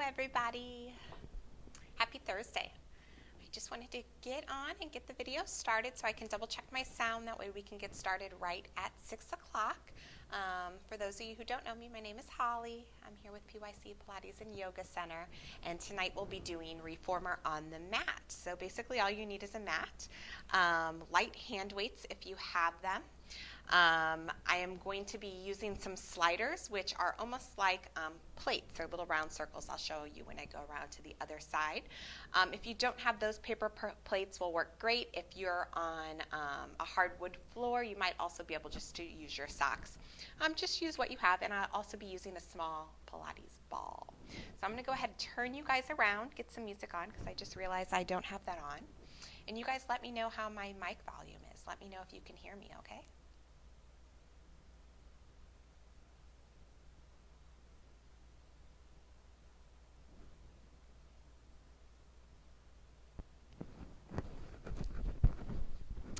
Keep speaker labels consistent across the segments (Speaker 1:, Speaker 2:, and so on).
Speaker 1: everybody. Happy Thursday. I just wanted to get on and get the video started so I can double check my sound. That way we can get started right at 6 o'clock. For those of you who don't know me, my name is Holly. I'm here with PYC Pilates and Yoga Center, and tonight we'll be doing reformer on the mat. So basically all you need is a mat, light hand weights if you have them. I am going to be using some sliders, which are almost like plates. They're little round circles. I'll show you when I go around to the other side. If you don't have those, paper plates will work great. If you're on a hardwood floor, you might also be able just to use your socks. Just use what you have, and I'll also be using a small Pilates ball. So I'm going to go ahead and turn you guys around, get some music on, because I just realized I don't have that on. And you guys let me know how my mic volume is. Let me know if you can hear me, okay?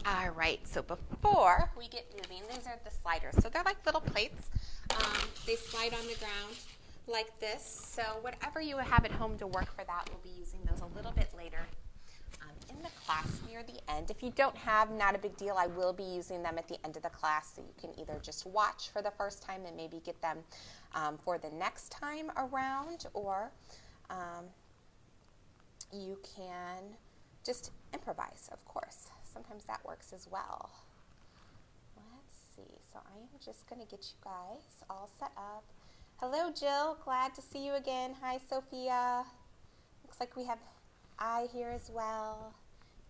Speaker 1: All right, so before we get moving, these are the sliders. So they're like little plates. They slide on the ground like this. So whatever you have at home to work for that, we'll be using those a little bit later in the class near the end. If you don't have, not a big deal. I will be using them at the end of the class, so you can either just watch for the first time and maybe get them for the next time around, or you can just improvise, of course. Sometimes that works as well. Let's see. So I am just going to get you guys all set up. Hello, Jill. Glad to see you again. Hi, Sophia. Looks like we have I here as well.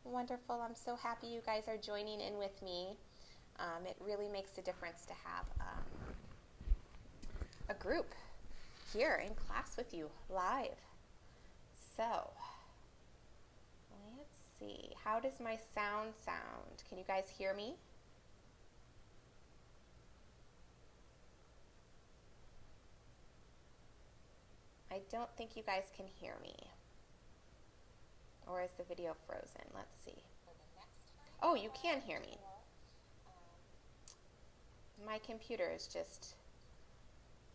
Speaker 1: Wonderful. I'm so happy you guys are joining in with me. It really makes a difference to have a group here in class with you live. So let's see. How does my sound? Can you guys hear me? I don't think you guys can hear me. Or is the video frozen? Let's see. Oh, you can hear me. My computer is just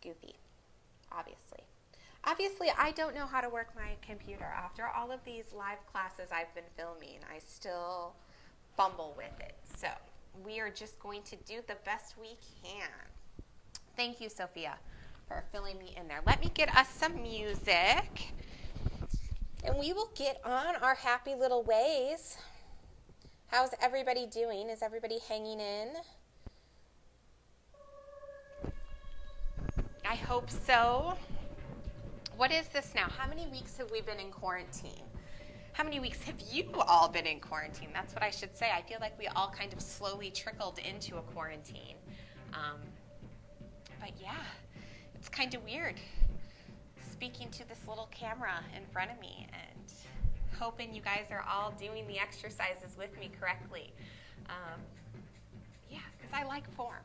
Speaker 1: goofy, obviously. Obviously, I don't know how to work my computer. After all of these live classes I've been filming, I still fumble with it. So we are just going to do the best we can. Thank you, Sophia, for filling me in there. Let me get us some music, and we will get on our happy little ways. How's everybody doing? Is everybody hanging in? I hope so. What is this now? How many weeks have we been in quarantine? How many weeks have you all been in quarantine? That's what I should say. I feel like we all kind of slowly trickled into a quarantine. But yeah, it's kind of weird speaking to this little camera in front of me and hoping you guys are all doing the exercises with me correctly. Yeah, because I like form.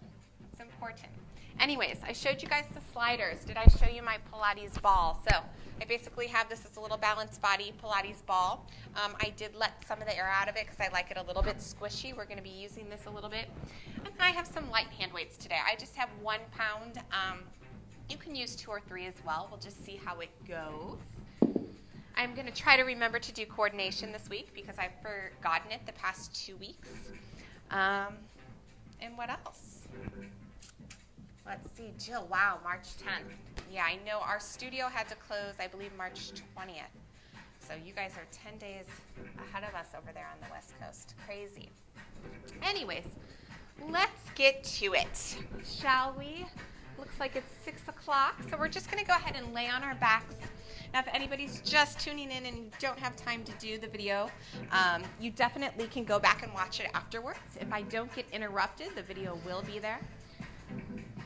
Speaker 1: It's important. Anyways, I showed you guys the sliders. Did I show you my Pilates ball? So I basically have this as a little balanced body Pilates ball. I did let some of the air out of it because I like it a little bit squishy. We're going to be using this a little bit. And I have some light hand weights today. I just have 1 pound. You can use 2 or 3 as well. We'll just see how it goes. I'm going to try to remember to do coordination this week because I've forgotten it the past 2 weeks. And what else? Let's see, Jill, wow, March 10th. Yeah, I know our studio had to close, I believe, March 20th. So you guys are 10 days ahead of us over there on the West Coast. Crazy. Anyways, let's get to it, shall we? Looks like it's 6 o'clock, so we're just going to go ahead and lay on our backs. Now, if anybody's just tuning in and you don't have time to do the video, you definitely can go back and watch it afterwards. If I don't get interrupted, the video will be there.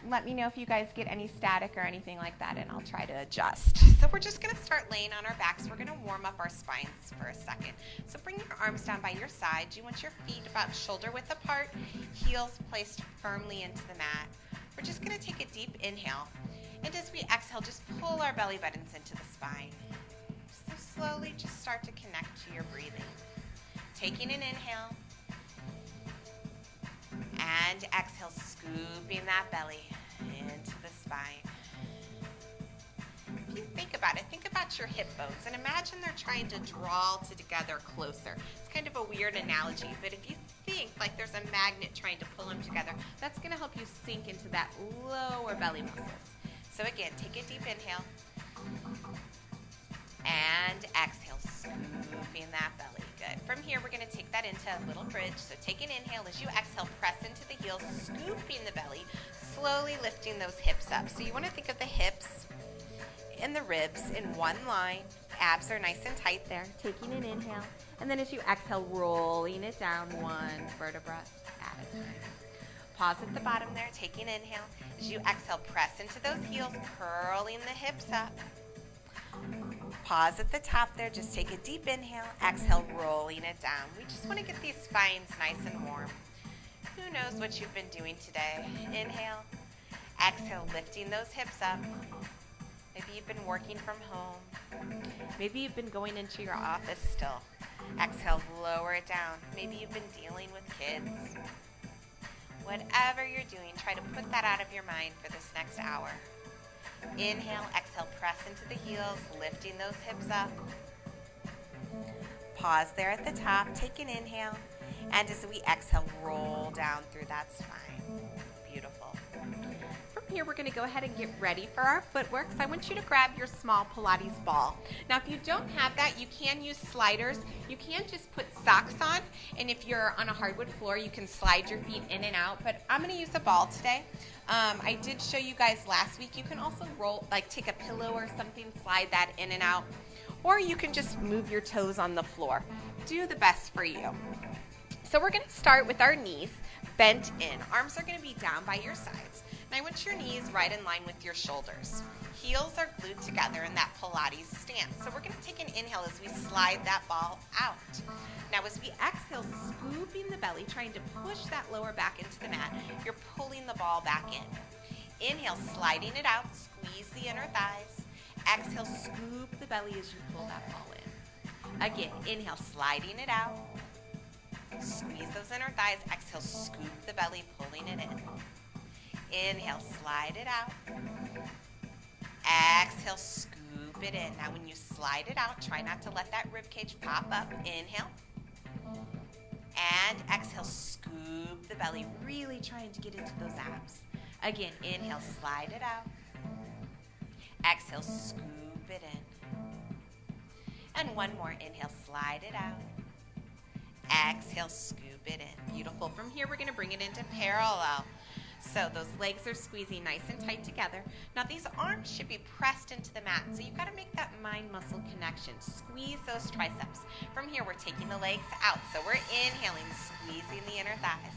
Speaker 1: Let me know if you guys get any static or anything like that, and I'll try to adjust. So we're just going to start laying on our backs. We're going to warm up our spines for a second. So bring your arms down by your sides. You want your feet about shoulder width apart, heels placed firmly into the mat. We're just going to take a deep inhale. And as we exhale, just pull our belly buttons into the spine. So slowly just start to connect to your breathing. Taking an inhale. And exhale, scooping that belly into the spine. If you think about it, think about touch your hip bones and imagine they're trying to draw together closer. It's kind of a weird analogy, but if you think like there's a magnet trying to pull them together, that's going to help you sink into that lower belly muscles. So again, take a deep inhale and exhale, scooping that belly. Good. From here, we're going to take that into a little bridge. So take an inhale. As you exhale, press into the heels, scooping the belly, slowly lifting those hips up. So you want to think of the hips and the ribs in one line. Abs are nice and tight there. Taking an inhale. And then as you exhale, rolling it down one vertebra at a time. Pause at the bottom there. Taking an inhale. As you exhale, press into those heels, curling the hips up. Pause at the top there. Just take a deep inhale. Exhale, rolling it down. We just want to get these spines nice and warm. Who knows what you've been doing today? Inhale. Exhale, lifting those hips up. Maybe you've been working from home. Maybe you've been going into your office still. Exhale, lower it down. Maybe you've been dealing with kids. Whatever you're doing, try to put that out of your mind for this next hour. Inhale, exhale, press into the heels, lifting those hips up. Pause there at the top, take an inhale, and as we exhale, roll down through that spine. Beautiful. From here, we're going to go ahead and get ready for our footwork. So I want you to grab your small Pilates ball. Now, if you don't have that, you can use sliders. You can just put socks on, and if you're on a hardwood floor, you can slide your feet in and out, but I'm going to use a ball today. I did show you guys last week. You can also roll, like take a pillow or something, slide that in and out, or you can just move your toes on the floor. Do the best for you. So we're going to start with our knees bent in. Arms are going to be down by your sides. And I want your knees right in line with your shoulders. Heels are glued together in that Pilates stance. So we're going to take an inhale as we slide that ball out. Now as we exhale, scooping the belly, trying to push that lower back into the mat, you're pulling the ball back in. Inhale, sliding it out, squeeze the inner thighs. Exhale, scoop the belly as you pull that ball in. Again, inhale, sliding it out. Squeeze those inner thighs. Exhale, scoop the belly, pulling it in. Inhale, slide it out. Exhale, scoop it in. Now when you slide it out, try not to let that rib cage pop up. Inhale. And exhale, scoop the belly, really trying to get into those abs. Again, inhale, slide it out. Exhale, scoop it in. And one more, inhale, slide it out. Exhale, scoop it in. Beautiful. From here, we're going to bring it into parallel. So those legs are squeezing nice and tight together. Now these arms should be pressed into the mat. So you've got to make that mind-muscle connection. Squeeze those triceps. From here, we're taking the legs out. So we're inhaling, squeezing the inner thighs.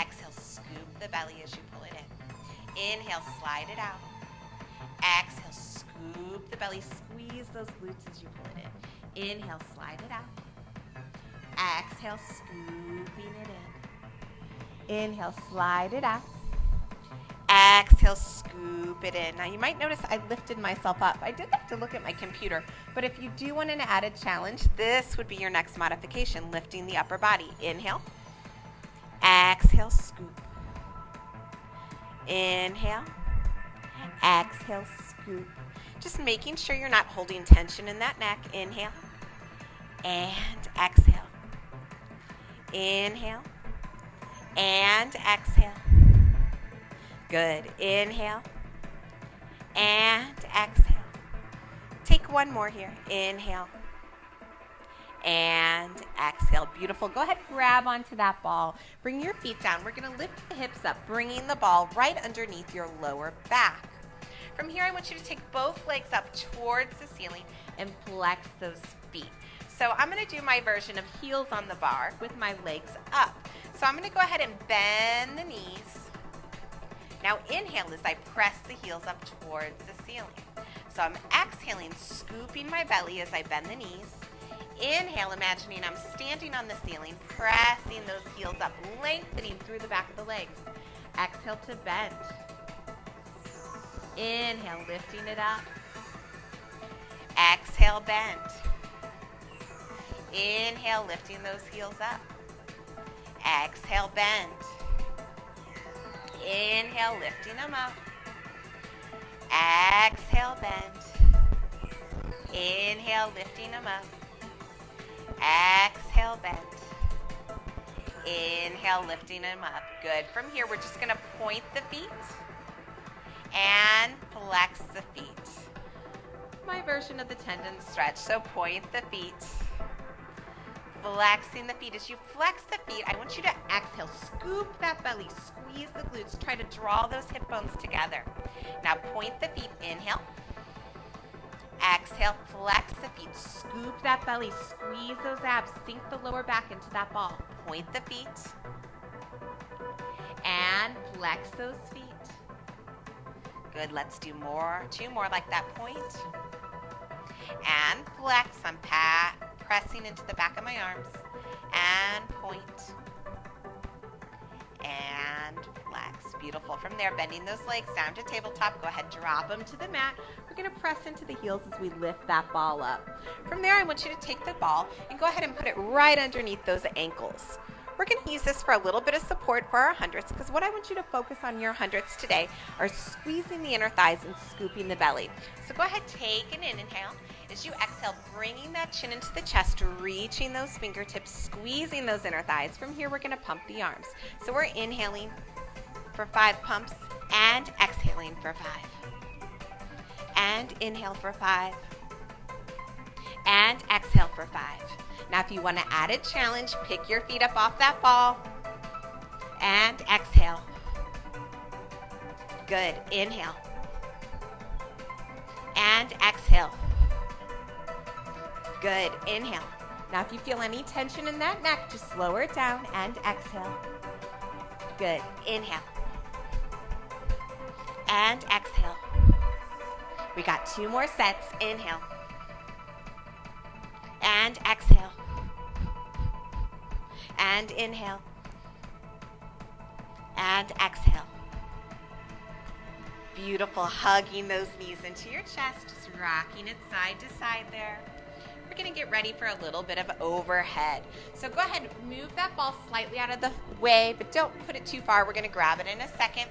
Speaker 1: Exhale, scoop the belly as you pull it in. Inhale, slide it out. Exhale, scoop the belly. Squeeze those glutes as you pull it in. Inhale, slide it out. Exhale, scooping it in. Inhale, slide it out. Exhale, scoop it in. Now you might notice I lifted myself up. I did have to look at my computer, but if you do want an added challenge, this would be your next modification, lifting the upper body. Inhale. Exhale, scoop. Inhale. Exhale, scoop. Just making sure you're not holding tension in that neck. Inhale. And exhale. Inhale. And exhale. Good. Inhale. And exhale. Take one more here. Inhale. And exhale. Beautiful. Go ahead, grab onto that ball. Bring your feet down. We're going to lift the hips up, bringing the ball right underneath your lower back. From here, I want you to take both legs up towards the ceiling and flex those feet. So I'm going to do my version of heels on the bar with my legs up. So I'm going to go ahead and bend the knees. Now inhale as I press the heels up towards the ceiling. So I'm exhaling, scooping my belly as I bend the knees. Inhale, imagining I'm standing on the ceiling, pressing those heels up, lengthening through the back of the legs. Exhale to bend. Inhale, lifting it up. Exhale, bend. Inhale, lifting those heels up. Exhale, bend. Inhale, lifting them up. Exhale, bend. Inhale, lifting them up. Exhale, bend. Inhale, lifting them up. Good. From here, we're just going to point the feet and flex the feet. My version of the tendon stretch. So point the feet. Flexing the feet. As you flex the feet, I want you to exhale. Scoop that belly. Squeeze the glutes. Try to draw those hip bones together. Now point the feet. Inhale. Exhale. Flex the feet. Scoop that belly. Squeeze those abs. Sink the lower back into that ball. Point the feet. And flex those feet. Good. Let's do more. 2 more like that. Point. And flex. I'm pressing into the back of my arms. And point. And flex. Beautiful. From there, bending those legs down to tabletop. Go ahead, drop them to the mat. We're going to press into the heels as we lift that ball up. From there, I want you to take the ball and go ahead and put it right underneath those ankles. We're going to use this for a little bit of support for our hundreds, because what I want you to focus on your hundreds today are squeezing the inner thighs and scooping the belly. So go ahead, take an inhale. As you exhale, bringing that chin into the chest, reaching those fingertips, squeezing those inner thighs. From here, we're going to pump the arms. So we're inhaling for 5 pumps and exhaling for 5. And inhale for 5. And exhale for 5. Now, if you want to add a challenge, pick your feet up off that ball and exhale. Good. Inhale. And exhale. Good. Inhale. Now, if you feel any tension in that neck, just lower it down and exhale. Good. Inhale. And exhale. We got 2 more sets. Inhale. And exhale. And inhale. And exhale. Beautiful. Hugging those knees into your chest. Just rocking it side to side there. We're going to get ready for a little bit of overhead. So go ahead and move that ball slightly out of the way, but don't put it too far. We're going to grab it in a second.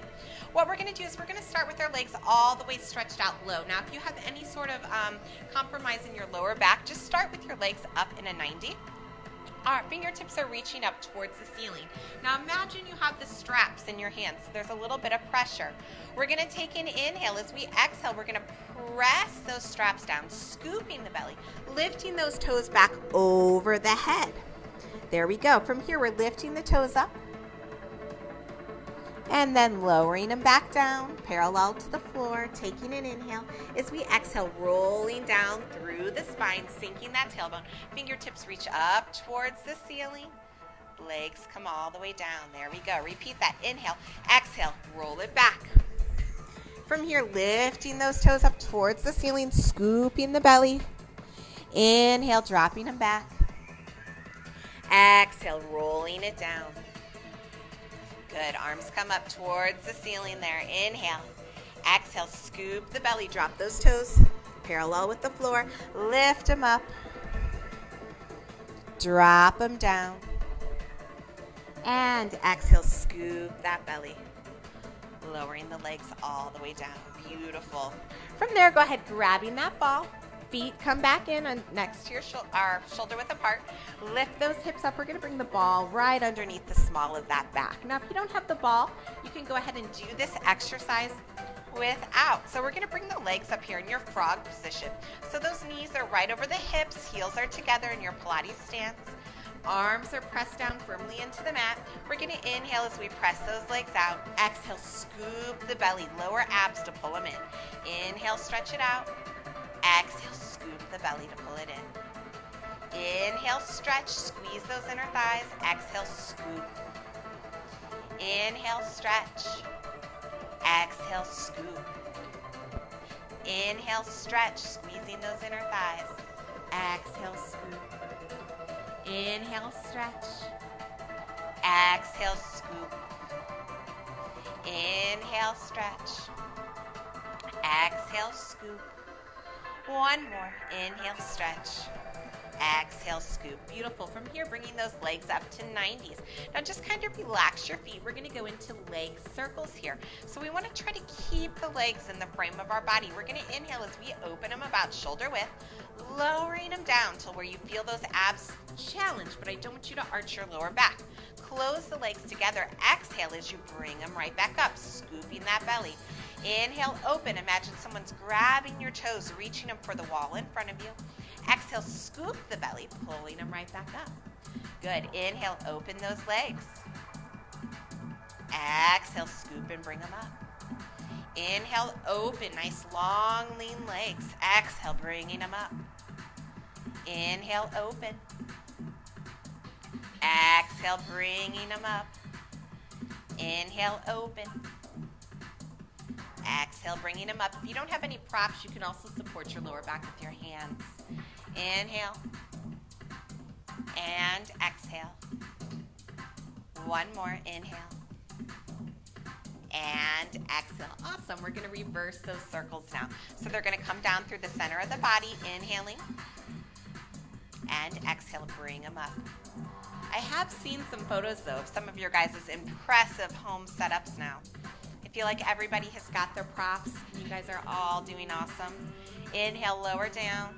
Speaker 1: What we're going to do is we're going to start with our legs all the way stretched out low. Now, if you have any sort of compromise in your lower back, just start with your legs up in a 90. Our fingertips are reaching up towards the ceiling. Now imagine you have the straps in your hands, so there's a little bit of pressure. We're going to take an inhale. As we exhale, we're going to press those straps down, scooping the belly, lifting those toes back over the head. There we go. From here, we're lifting the toes up and then lowering them back down, parallel to the floor, taking an inhale. As we exhale, rolling down through the spine, sinking that tailbone. Fingertips reach up towards the ceiling. Legs come all the way down. There we go. Repeat that. Inhale, exhale, roll it back. From here, lifting those toes up towards the ceiling, scooping the belly. Inhale, dropping them back. Exhale, rolling it down. Good. Arms come up towards the ceiling there. Inhale. Exhale. Scoop the belly. Drop those toes parallel with the floor. Lift them up. Drop them down. And exhale. Scoop that belly. Lowering the legs all the way down. Beautiful. From there, go ahead, grabbing that ball. Feet come back in and next to your shoulder width apart. Lift those hips up. We're going to bring the ball right underneath the small of that back. Now, if you don't have the ball, you can go ahead and do this exercise without. So we're going to bring the legs up here in your frog position. So those knees are right over the hips. Heels are together in your Pilates stance. Arms are pressed down firmly into the mat. We're going to inhale as we press those legs out. Exhale, scoop the belly. Lower abs to pull them in. Inhale, stretch it out. Exhale, scoop the belly to pull it in. Inhale, stretch, squeeze those inner thighs. Exhale, scoop. Inhale, stretch. Exhale, scoop. Inhale, stretch, squeezing those inner thighs. Exhale, scoop. Inhale, stretch. Exhale, scoop. Inhale, stretch. Exhale, scoop. One more. Inhale, stretch. Exhale, scoop. Beautiful. From here, bringing those legs up to 90s. Now just kind of relax your feet. We're going to go into leg circles here. So we want to try to keep the legs in the frame of our body. We're going to inhale as we open them about shoulder width, lowering them down till where you feel those abs challenge, but I don't want you to arch your lower back. Close the legs together. Exhale as you bring them right back up, scooping that belly. Inhale, open. Imagine someone's grabbing your toes, reaching them for the wall in front of you. Exhale, scoop the belly, pulling them right back up. Good. Inhale, open those legs. Exhale, scoop and bring them up. Inhale, open, nice long, lean legs. Exhale, bringing them up. Inhale, open. Exhale, bringing them up. Inhale, open. Exhale, bringing them up. If you don't have any props, you can also support your lower back with your hands. Inhale and exhale. One more. Inhale and exhale. Awesome. We're going to reverse those circles now. So they're going to come down through the center of the body, inhaling, and exhale, bring them up. I have seen some photos, though, of some of your guys' impressive home setups now. I feel like everybody has got their props. You guys are all doing awesome. Inhale, lower down.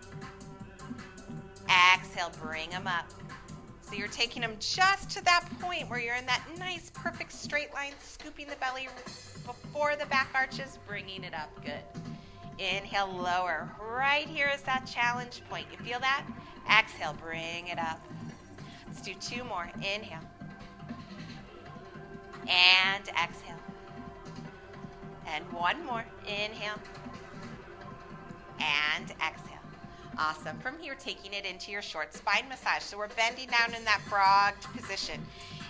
Speaker 1: Exhale, bring them up. So you're taking them just to that point where you're in that nice, perfect straight line, scooping the belly before the back arches, bringing it up. Good. Inhale, lower. Right here is that challenge point. You feel that? Exhale, bring it up. Let's do two more. Inhale. And exhale. And one more. Inhale. And exhale. Awesome. From here, taking it into your short spine massage. So we're bending down in that frogged position.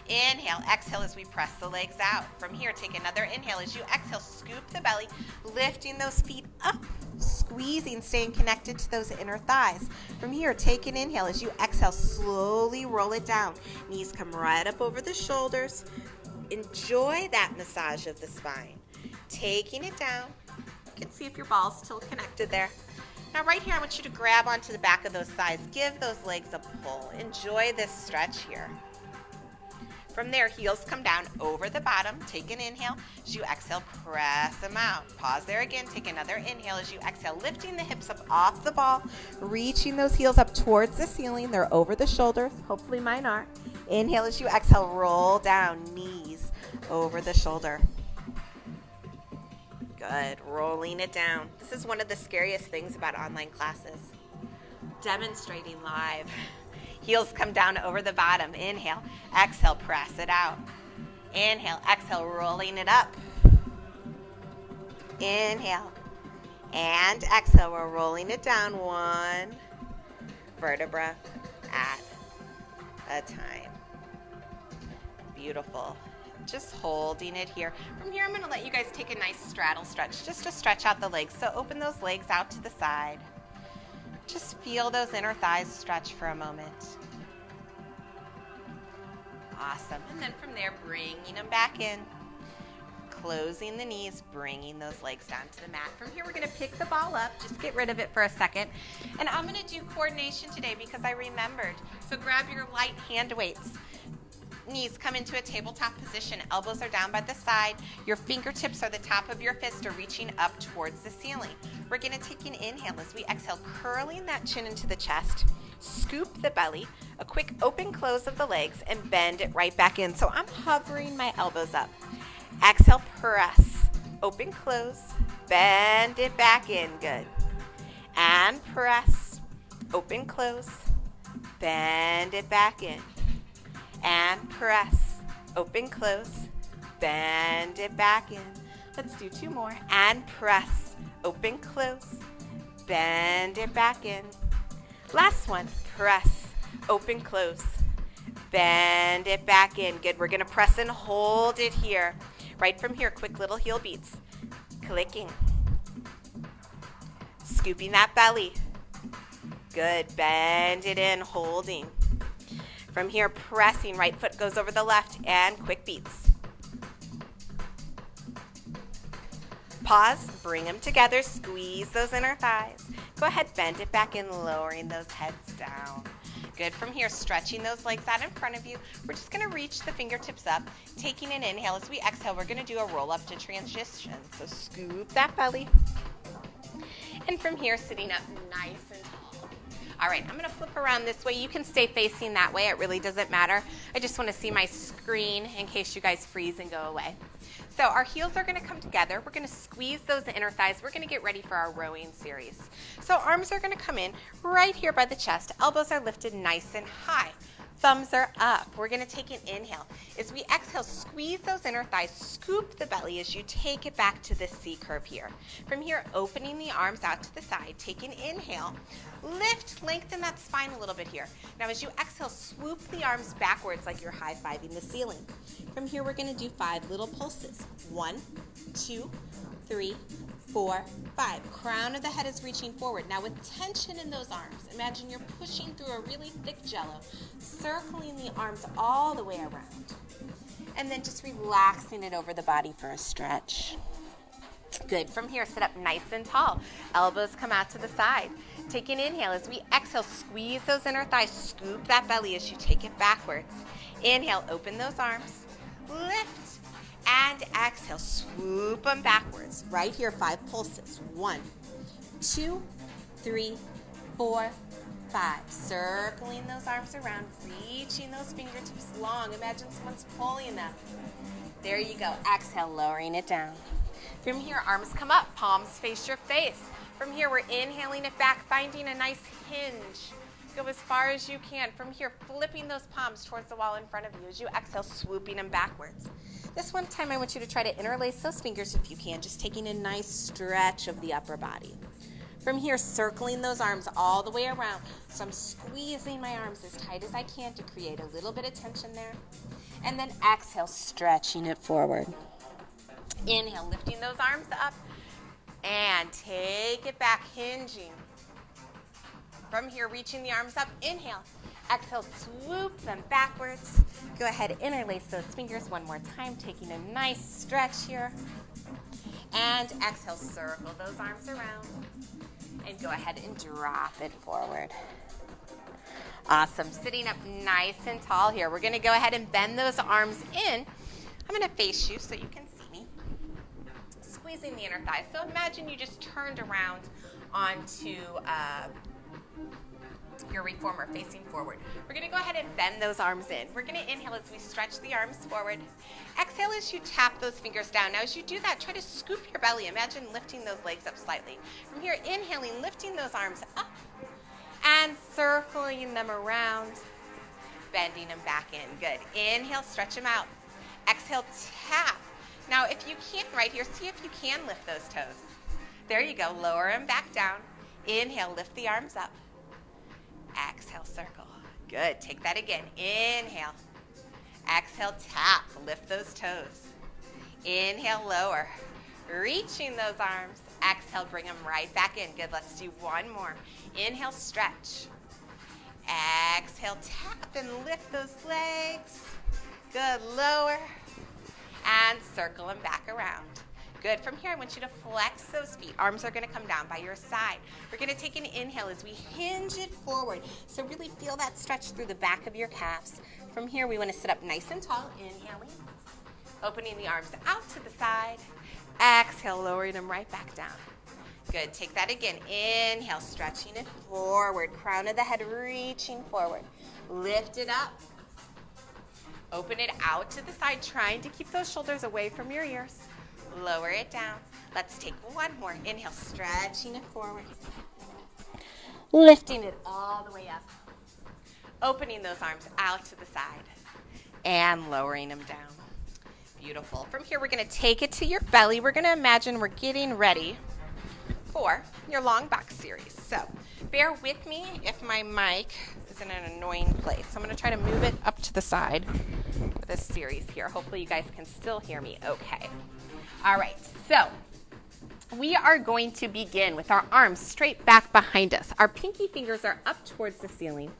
Speaker 1: Inhale, exhale as we press the legs out. From here, take another inhale as you exhale, scoop the belly, lifting those feet up, squeezing, staying connected to those inner thighs. From here, take an inhale as you exhale, slowly roll it down. Knees come right up over the shoulders. Enjoy that massage of the spine. Taking it down. You can see if your ball's still connected there. Now right here, I want you to grab onto the back of those thighs. Give those legs a pull. Enjoy this stretch here. From there, heels come down over the bottom. Take an inhale. As you exhale, press them out. Pause there again. Take another inhale as you exhale, lifting the hips up off the ball, reaching those heels up towards the ceiling. They're over the shoulders. Hopefully mine are. Inhale as you exhale, roll down, knees over the shoulder. Good. Rolling it down. This is one of the scariest things about online classes. Demonstrating live. Heels come down over the bottom. Inhale. Exhale. Press it out. Inhale. Exhale. Rolling it up. Inhale. And exhale. We're rolling it down one vertebra at a time. Beautiful. Just holding it here. From here, I'm going to let you guys take a nice straddle stretch just to stretch out the legs. So open those legs out to the side. Just feel those inner thighs stretch for a moment. Awesome. And then from there, bringing them back in. Closing the knees, bringing those legs down to the mat. From here, we're going to pick the ball up. Just get rid of it for a second. And I'm going to do coordination today because I remembered. So grab your light hand weights. Knees come into a tabletop position. Elbows are down by the side. Your fingertips are the top of your fist are reaching up towards the ceiling. We're going to take an inhale as we exhale, curling that chin into the chest. Scoop the belly, a quick open close of the legs, and bend it right back in. So I'm hovering my elbows up. Exhale, press, open, close, bend it back in. Good. And press, open, close, bend it back in. And press, open, close, bend it back in. Let's do two more. And press, open, close, bend it back in. Last one. Press, open, close, bend it back in. Good. We're going to press and hold it here. Right from here, quick little heel beats. Clicking. Scooping that belly. Good. Bend it in, holding. From here, pressing, right foot goes over the left, and quick beats. Pause, bring them together, squeeze those inner thighs. Go ahead, bend it back in, lowering those heads down. Good. From here, stretching those legs out in front of you. We're just going to reach the fingertips up, taking an inhale. As we exhale, we're going to do a roll up to transition. So scoop that belly. And from here, sitting up nice and tall. All right, I'm going to flip around this way. You can stay facing that way. It really doesn't matter. I just want to see my screen in case you guys freeze and go away. So our heels are going to come together. We're going to squeeze those inner thighs. We're going to get ready for our rowing series. So arms are going to come in right here by the chest. Elbows are lifted nice and high. Thumbs are up. We're going to take an inhale. As we exhale, squeeze those inner thighs, scoop the belly as you take it back to the C curve here. From here, opening the arms out to the side, take an inhale, lift, lengthen that spine a little bit here. Now as you exhale, swoop the arms backwards like you're high-fiving the ceiling. From here, we're going to do 5 little pulses. 1, 2, 3, 4, 5. Crown of the head is reaching forward. Now with tension in those arms, imagine you're pushing through a really thick jello, circling the arms all the way around. And then just relaxing it over the body for a stretch. Good. From here, sit up nice and tall. Elbows come out to the side. Take an inhale. As we exhale, squeeze those inner thighs. Scoop that belly as you take it backwards. Inhale, open those arms. Lift. And exhale, swoop them backwards. Right here, 5 pulses. 1, 2, 3, 4, 5. Circling those arms around, reaching those fingertips long. Imagine someone's pulling them. There you go. Exhale, lowering it down. From here, arms come up, palms face your face. From here, we're inhaling it back, finding a nice hinge. Go as far as you can. From here, flipping those palms towards the wall in front of you. As you exhale, swooping them backwards. This one time, I want you to try to interlace those fingers if you can, just taking a nice stretch of the upper body. From here, circling those arms all the way around. So I'm squeezing my arms as tight as I can to create a little bit of tension there. And then exhale, stretching it forward. Inhale, lifting those arms up. And take it back, hinging. From here, reaching the arms up. Inhale. Exhale, swoop them backwards. Go ahead, interlace those fingers one more time, taking a nice stretch here. And exhale, circle those arms around. And go ahead and drop it forward. Awesome. Sitting up nice and tall here. We're going to go ahead and bend those arms in. I'm going to face you so you can see me. Squeezing the inner thighs. So imagine you just turned around onto your reformer facing forward. We're going to go ahead and bend those arms in. We're going to inhale as we stretch the arms forward. Exhale as you tap those fingers down. Now as you do that, try to scoop your belly. Imagine lifting those legs up slightly. From here, inhaling, lifting those arms up and circling them around, bending them back in. Good. Inhale, stretch them out. Exhale, tap. Now if you can't right here, see if you can lift those toes. There you go. Lower them back down. Inhale, lift the arms up. Exhale, circle. Good. Take that again. Inhale. Exhale, tap. Lift those toes. Inhale, lower. Reaching those arms. Exhale, bring them right back in. Good. Let's do one more. Inhale, stretch. Exhale, tap and lift those legs. Good. Lower. And circle them back around. Good. From here, I want you to flex those feet. Arms are going to come down by your side. We're going to take an inhale as we hinge it forward. So really feel that stretch through the back of your calves. From here, we want to sit up nice and tall. Inhaling. Opening the arms out to the side. Exhale, lowering them right back down. Good. Take that again. Inhale, stretching it forward. Crown of the head reaching forward. Lift it up. Open it out to the side, trying to keep those shoulders away from your ears. Lower it down. Let's take one more. Inhale, stretching it forward. Lifting it all the way up. Opening those arms out to the side. And lowering them down. Beautiful. From here, we're going to take it to your belly. We're going to imagine we're getting ready for your long box series. So bear with me if my mic is in an annoying place. I'm going to try to move it up to the side for this series here. Hopefully you guys can still hear me okay. All right, so we are going to begin with our arms straight back behind us. Our pinky fingers are up towards the ceiling,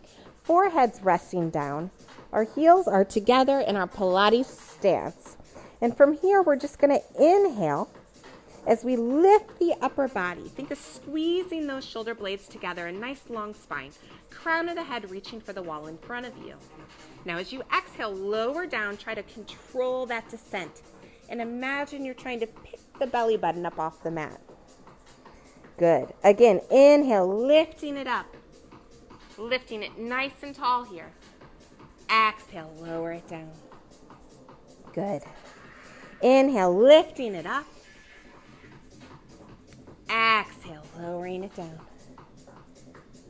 Speaker 1: foreheads resting down. Our heels are together in our Pilates stance. And from here, we're just going to inhale As we lift the upper body, think of squeezing those shoulder blades together, a nice long spine. Crown of the head reaching for the wall in front of you. Now as you exhale, lower down, try to control that descent. And imagine you're trying to pick the belly button up off the mat. Good. Again, inhale, lifting it up. Lifting it nice and tall here. Exhale, lower it down. Good. Inhale, lifting it up. Exhale, lowering it down.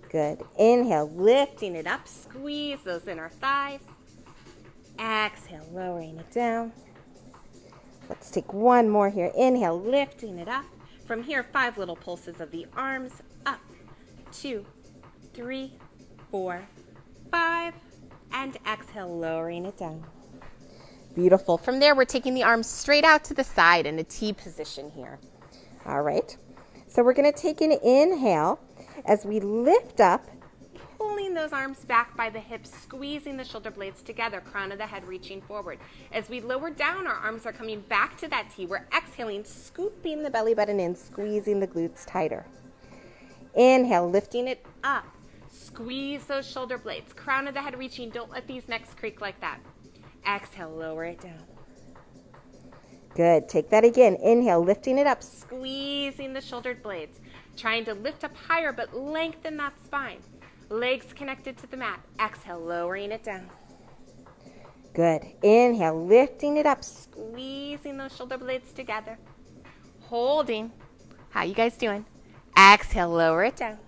Speaker 1: Good. Inhale, lifting it up. Squeeze those inner thighs. Exhale, lowering it down. Let's take one more here. Inhale, lifting it up. From here, 5 little pulses of the arms. Up. 2, 3, 4, 5. And exhale, lowering it down. Beautiful. From there, we're taking the arms straight out to the side in a T position here. All right. So we're going to take an inhale as we lift up, pulling those arms back by the hips, squeezing the shoulder blades together, crown of the head reaching forward. As we lower down, our arms are coming back to that T. We're exhaling, scooping the belly button in, squeezing the glutes tighter. Inhale, lifting it up. Squeeze those shoulder blades, crown of the head reaching. Don't let these necks creak like that. Exhale, lower it down. Good. Take that again. Inhale, lifting it up, squeezing the shoulder blades, trying to lift up higher, but lengthen that spine. Legs connected to the mat. Exhale, lowering it down. Good. Inhale, lifting it up, squeezing those shoulder blades together. Holding. How you guys doing? Exhale, lower it down.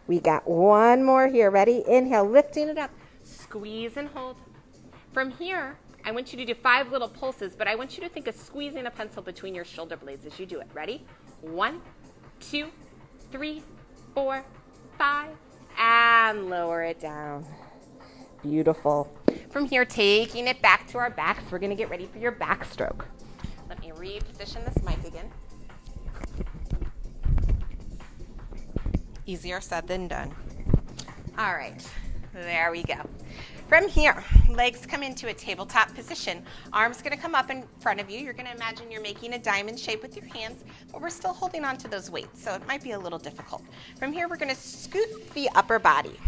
Speaker 1: We got one more here. Ready? Inhale, lifting it up. Squeeze and hold. From here, I want you to do 5 little pulses, but I want you to think of squeezing a pencil between your shoulder blades as you do it. Ready? 1, 2, 3, 4, 5, and lower it down. Beautiful. From here, taking it back to our backs, we're going to get ready for your backstroke. Let me reposition this mic again. Easier said than done. All right, there we go. From here, legs come into a tabletop position. Arms going to come up in front of you. You're going to imagine you're making a diamond shape with your hands, but we're still holding on to those weights, so it might be a little difficult. From here, we're going to scoot the upper body,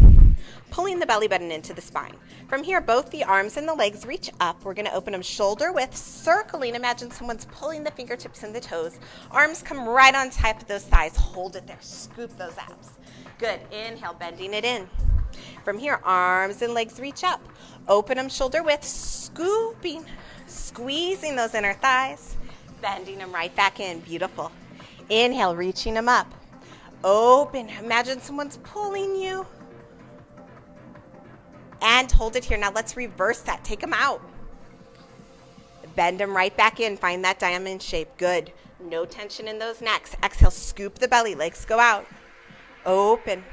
Speaker 1: pulling the belly button into the spine. From here, both the arms and the legs reach up. We're going to open them shoulder width, circling. Imagine someone's pulling the fingertips and the toes. Arms come right on top of those thighs. Hold it there. Scoop those abs. Good. Inhale, bending it in. From here, arms and legs reach up. Open them shoulder width, scooping, squeezing those inner thighs, bending them right back in. Beautiful. Inhale, reaching them up. Open. Imagine someone's pulling you. And hold it here. Now let's reverse that. Take them out. Bend them right back in. Find that diamond shape. Good. No tension in those necks. Exhale, scoop the belly. Legs go out. Open.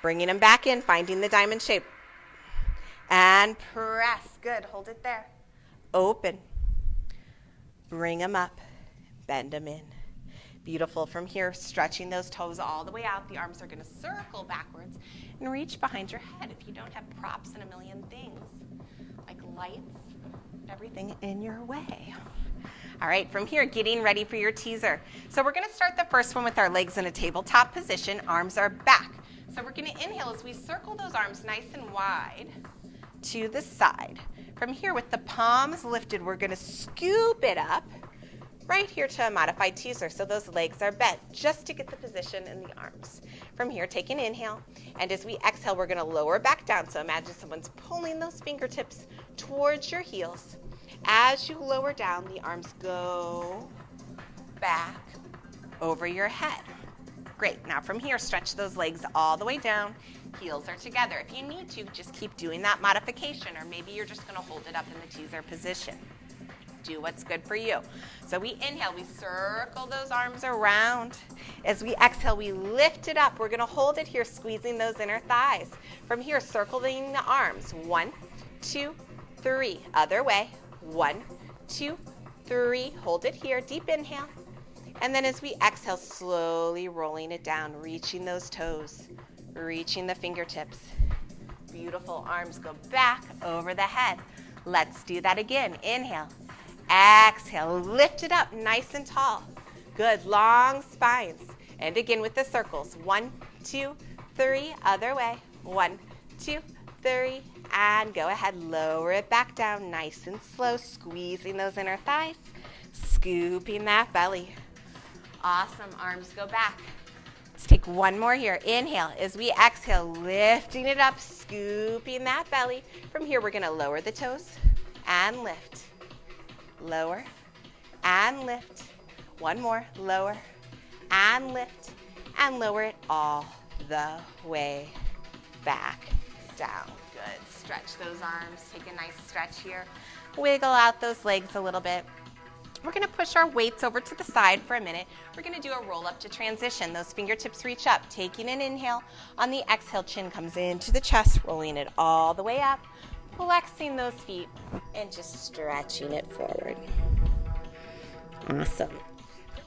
Speaker 1: Bringing them back in, finding the diamond shape. And press. Good. Hold it there. Open. Bring them up. Bend them in. Beautiful. From here, stretching those toes all the way out. The arms are going to circle backwards and reach behind your head if you don't have props and a million things like lights, everything in your way. All right, from here, getting ready for your teaser. So we're going to start the first one with our legs in a tabletop position. Arms are back. So we're going to inhale as we circle those arms nice and wide to the side. From here, with the palms lifted, we're going to scoop it up right here to a modified teaser. So those legs are bent just to get the position in the arms. From here, take an inhale. And as we exhale, we're going to lower back down. So imagine someone's pulling those fingertips towards your heels. As you lower down, the arms go back over your head. Great. Now from here, stretch those legs all the way down. Heels are together. If you need to, just keep doing that modification, or maybe you're just going to hold it up in the teaser position. Do what's good for you. So we inhale, we circle those arms around. As we exhale, we lift it up. We're going to hold it here, squeezing those inner thighs. From here, circling the arms. 1, 2, 3. Other way. 1, 2, 3. Hold it here. Deep inhale. And then as we exhale, slowly rolling it down, reaching those toes, reaching the fingertips. Beautiful. Arms go back over the head. Let's do that again. Inhale. Exhale, lift it up nice and tall. Good, long spines. And again with the circles. 1, 2, 3, other way. 1, 2, 3, and go ahead, lower it back down nice and slow, squeezing those inner thighs, scooping that belly. Awesome, arms go back. Let's take one more here. Inhale as we exhale, lifting it up, scooping that belly. From here, we're gonna lower the toes and lift. Lower and lift. One more, lower and lift, and lower it all the way back down. Good, stretch those arms, take a nice stretch here. Wiggle out those legs a little bit. We're gonna push our weights over to the side for a minute. We're gonna do a roll up to transition. Those fingertips reach up, taking an inhale. On the exhale, chin comes into the chest, rolling it all the way up, flexing those feet, and just stretching it forward. Awesome.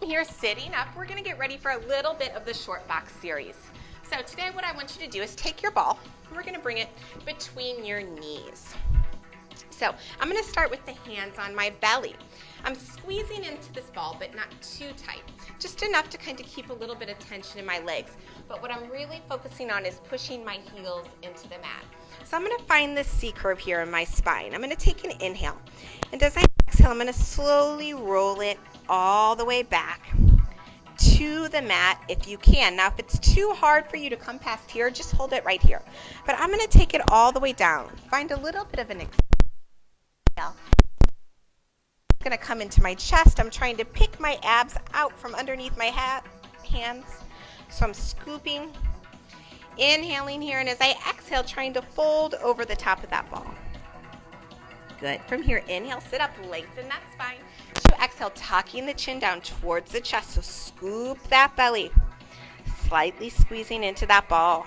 Speaker 1: Here, sitting up, we're gonna get ready for a little bit of the short box series. So today what I want you to do is take your ball, and we're gonna bring it between your knees. So I'm gonna start with the hands on my belly. I'm squeezing into this ball, but not too tight, just enough to kind of keep a little bit of tension in my legs. But what I'm really focusing on is pushing my heels into the mat. So I'm gonna find this C curve here in my spine. I'm gonna take an inhale, and as I exhale, I'm gonna slowly roll it all the way back to the mat if you can. Now, if it's too hard for you to come past here, just hold it right here. But I'm gonna take it all the way down. Find a little bit of an exhale. I'm gonna come into my chest. I'm trying to pick my abs out from underneath my hands. So I'm scooping, inhaling here, and as I exhale, trying to fold over the top of that ball. Good. From here, inhale, sit up, lengthen that spine. To exhale, tucking the chin down towards the chest. So scoop that belly, slightly squeezing into that ball.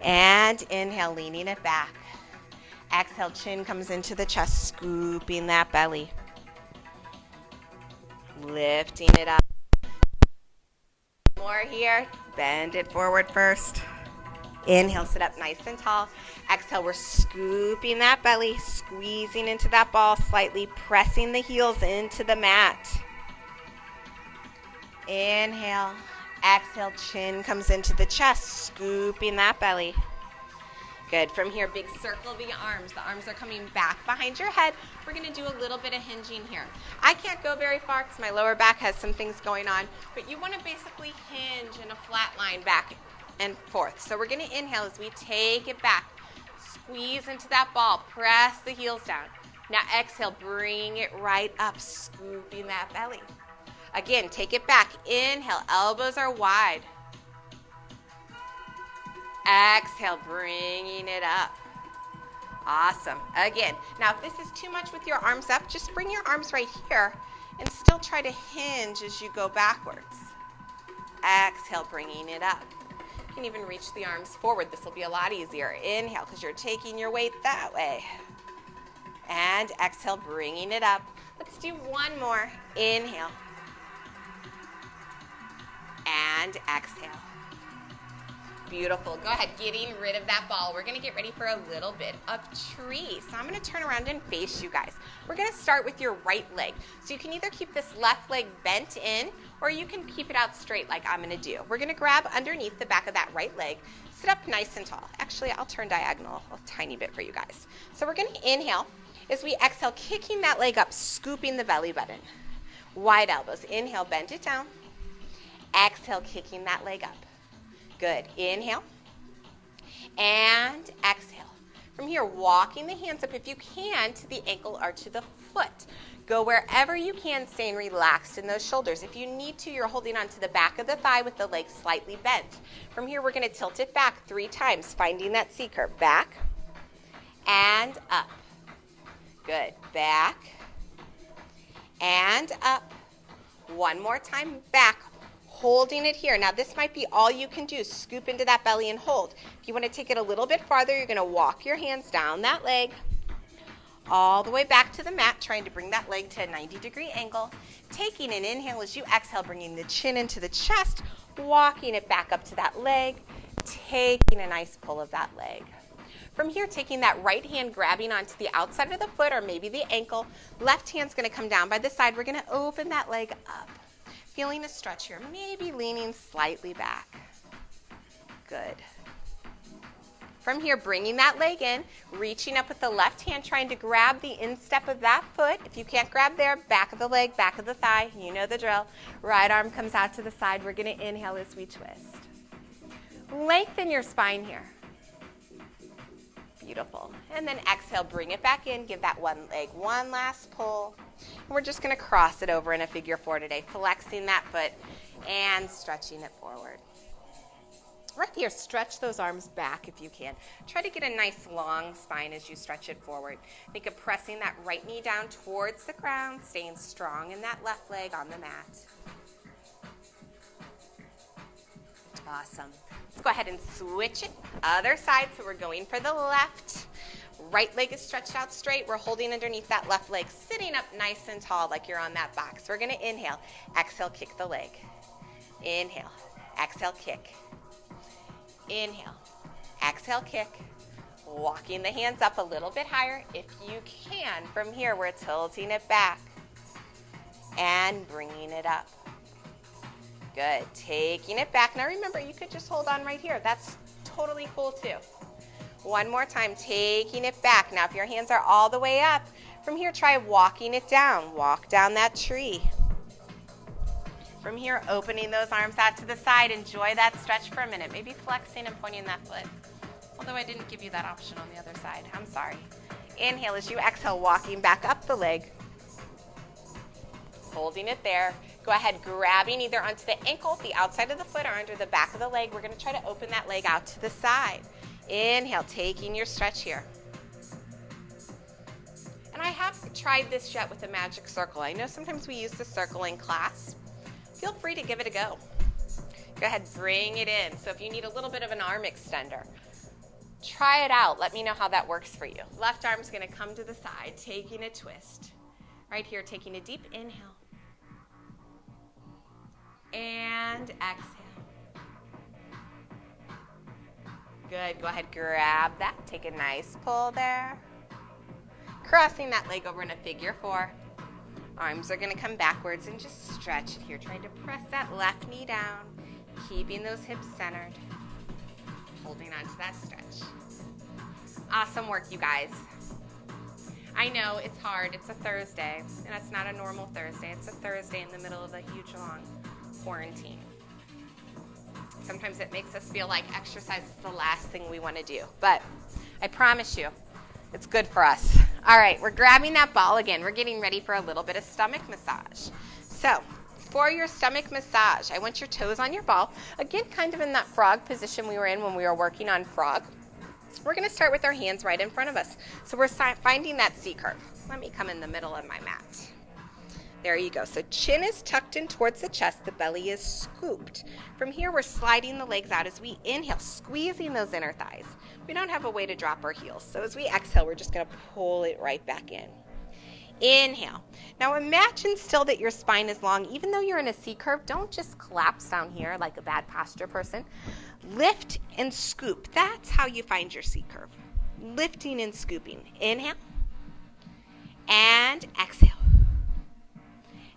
Speaker 1: And inhale, leaning it back. Exhale, chin comes into the chest, scooping that belly. Lifting it up. More here. Bend it forward first. Inhale, sit up nice and tall. Exhale, we're scooping that belly, squeezing into that ball, slightly pressing the heels into the mat. Inhale. Exhale, chin comes into the chest, scooping that belly. Good. From here, big circle the arms. The arms are coming back behind your head. We're going to do a little bit of hinging here. I can't go very far because my lower back has some things going on, but you want to basically hinge in a flat line back and forth. So we're going to inhale as we take it back. Squeeze into that ball. Press the heels down. Now exhale, bring it right up, scooping that belly. Again, take it back. Inhale, elbows are wide. Exhale, bringing it up. Awesome. Again, now if this is too much with your arms up, just bring your arms right here and still try to hinge as you go backwards. Exhale, bringing it up. You can even reach the arms forward. This will be a lot easier. Inhale, because you're taking your weight that way. And exhale, bringing it up. Let's do one more. Inhale. And exhale. Beautiful. Go ahead, getting rid of that ball. We're going to get ready for a little bit of tree. So I'm going to turn around and face you guys. We're going to start with your right leg. So you can either keep this left leg bent in, or you can keep it out straight like I'm going to do. We're going to grab underneath the back of that right leg, sit up nice and tall. Actually, I'll turn diagonal a tiny bit for you guys. So we're going to inhale as we exhale, kicking that leg up, scooping the belly button. Wide elbows. Inhale, bend it down. Exhale, kicking that leg up. Good. Inhale and exhale. From here, walking the hands up if you can to the ankle or to the foot. Go wherever you can, staying relaxed in those shoulders. If you need to, you're holding onto the back of the thigh with the leg slightly bent. From here, we're going to tilt it back 3 times, finding that C curve. Back and up. Good. Back and up. One more time. Back. Holding it here. Now this might be all you can do. Scoop into that belly and hold. If you want to take it a little bit farther, you're going to walk your hands down that leg all the way back to the mat, trying to bring that leg to a 90-degree angle. Taking an inhale as you exhale, bringing the chin into the chest, walking it back up to that leg, taking a nice pull of that leg. From here, taking that right hand, grabbing onto the outside of the foot or maybe the ankle. Left hand's going to come down by the side. We're going to open that leg up. Feeling a stretch here, maybe leaning slightly back. Good. From here, bringing that leg in, reaching up with the left hand, trying to grab the instep of that foot. If you can't grab there, back of the leg, back of the thigh, you know the drill. Right arm comes out to the side. We're going to inhale as we twist. Lengthen your spine here. Beautiful. And then exhale, bring it back in, give that one leg one last pull. And we're just going to cross it over in a figure four today, flexing that foot and stretching it forward. Right here, stretch those arms back if you can. Try to get a nice long spine as you stretch it forward. Think of pressing that right knee down towards the ground, staying strong in that left leg on the mat. Awesome. Let's go ahead and switch it. Other side, so we're going for the left. Right leg is stretched out straight. We're holding underneath that left leg, sitting up nice and tall like you're on that box. We're going to inhale. Exhale, kick the leg. Inhale. Exhale, kick. Inhale. Exhale, kick. Walking the hands up a little bit higher if you can. From here, we're tilting it back and bringing it up. Good. Taking it back. Now remember, you could just hold on right here. That's totally cool too. One more time, taking it back. Now if your hands are all the way up, from here try walking it down. Walk down that tree. From here, opening those arms out to the side. Enjoy that stretch for a minute. Maybe flexing and pointing that foot. Although I didn't give you that option on the other side. I'm sorry. Inhale as you exhale, walking back up the leg. Holding it there. Go ahead, grabbing either onto the ankle, the outside of the foot, or under the back of the leg. We're going to try to open that leg out to the side. Inhale, taking your stretch here. And I haven't tried this yet with the magic circle. I know sometimes we use the circle in class. Feel free to give it a go. Go ahead, bring it in. So if you need a little bit of an arm extender, try it out. Let me know how that works for you. Left arm's going to come to the side, taking a twist. Right here, taking a deep inhale. And exhale. Good. Go ahead, grab that. Take a nice pull there. Crossing that leg over in a figure four. Arms are going to come backwards and just stretch it here. Trying to press that left knee down, keeping those hips centered. Holding on to that stretch. Awesome work, you guys. I know it's hard. It's a Thursday, and it's not a normal Thursday. It's a Thursday in the middle of a huge, long quarantine. Sometimes it makes us feel like exercise is the last thing we want to do, but I promise you, it's good for us. All right, we're grabbing that ball again. We're getting ready for a little bit of stomach massage. So for your stomach massage, I want your toes on your ball. Again, kind of in that frog position we were in when we were working on frog. We're going to start with our hands right in front of us. So we're finding that C curve. Let me come in the middle of my mat. There you go. So chin is tucked in towards the chest. The belly is scooped. From here, we're sliding the legs out as we inhale, squeezing those inner thighs. We don't have a way to drop our heels. So as we exhale, we're just going to pull it right back in. Inhale. Now imagine still that your spine is long. Even though you're in a C curve, don't just collapse down here like a bad posture person. Lift and scoop. That's how you find your C curve. Lifting and scooping. Inhale. And exhale.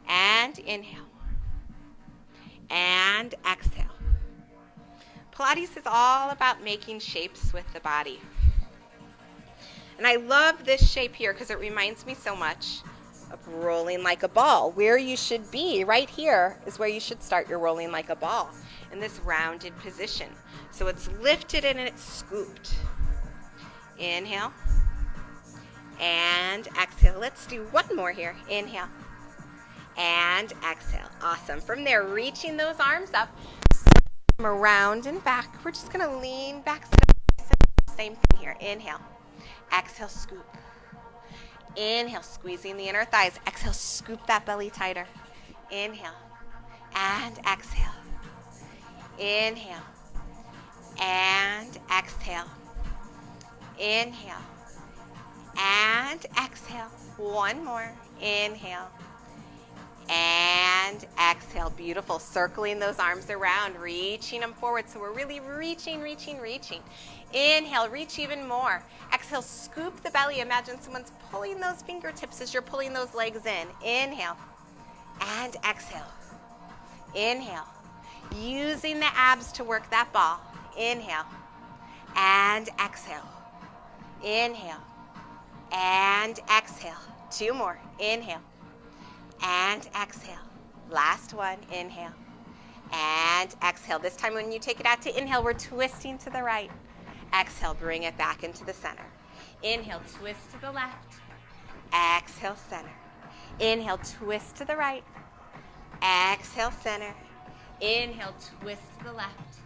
Speaker 1: And inhale. And exhale. Pilates is all about making shapes with the body. And I love this shape here because it reminds me so much of rolling like a ball. Where you should be, right here, is where you should start your rolling like a ball, in this rounded position. So it's lifted and it's scooped. Inhale. And exhale. Let's do one more here. Inhale. And exhale. Awesome. From there, reaching those arms up, around and back. We're just going to lean back. Same thing here. Inhale. Exhale, scoop. Inhale, squeezing the inner thighs. Exhale, scoop that belly tighter. Inhale. And exhale. Inhale. And exhale. Inhale. And exhale. One more. Inhale. And exhale. Beautiful. Circling those arms around, reaching them forward. So we're really reaching, reaching, reaching. Inhale, reach even more. Exhale, scoop the belly. Imagine someone's pulling those fingertips as you're pulling those legs in. Inhale and exhale. Inhale. Using the abs to work that ball. Inhale and exhale. Inhale and exhale. 2 more. Inhale and exhale. Last one. Inhale and exhale. This time when you take it out to inhale, we're twisting to the right. Exhale, bring it back into the center. Inhale, twist to the left. Exhale, center. Inhale, twist to the right. Exhale, center. Inhale, twist to the left.